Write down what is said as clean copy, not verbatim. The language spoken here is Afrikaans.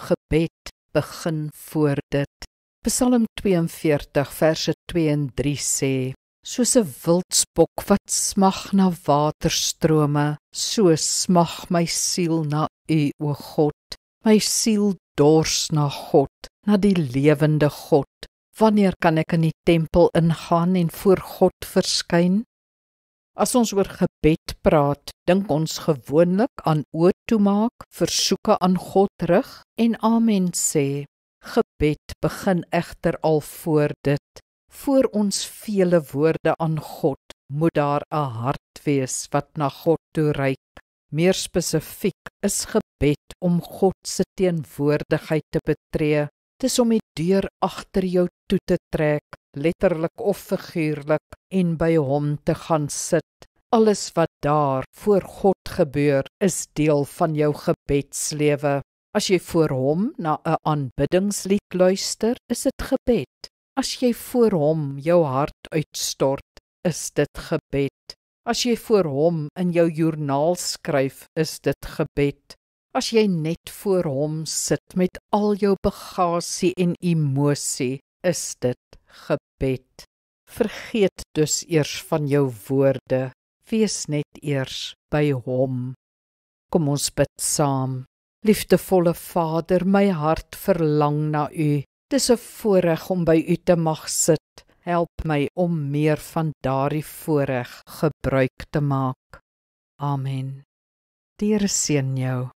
gebed begin voor dit. Psalm 42 verse 2 en 3 sê, soos 'n wildspok wat smag na waterstrome, so smag my siel na U, o God. My siel dors na God, na die lewende God. Wanneer kan ek in die tempel ingaan en voor God verskyn? As ons oor gebed praat, dink ons gewoonlik aan oë toemaak, versoeke aan God rig en amen sê. Gebed begin egter al voor dit. Voor ons vele woorde aan God, moet daar 'n hart wees wat na God toe reik. Meer spesifiek is gebed om God se teenwoordigheid te betree. Dis om die deur agter jou toe te trek, letterlik of figuurlik, en by hom te gaan sit. Alles wat daar voor God gebeur, is deel van jou gebedslewe. As jy voor hom na 'n aanbiddingslied luister, is dit gebed. As jy voor hom jou hart uitstort, is dit gebed. As jy voor hom in jou joernaal skryf, is dit gebed. As jy net voor hom sit met al jou bagasie en emosie, is dit gebed. Vergeet dus eers van jou woorde, wees net eers by hom. Kom ons bid saam. Liefdevolle Vader, my hart verlang na U. Dis 'n voorreg om by U te mag sit. Help my om meer van daardie voorreg gebruik te maak. Amen. Die Here seën jou.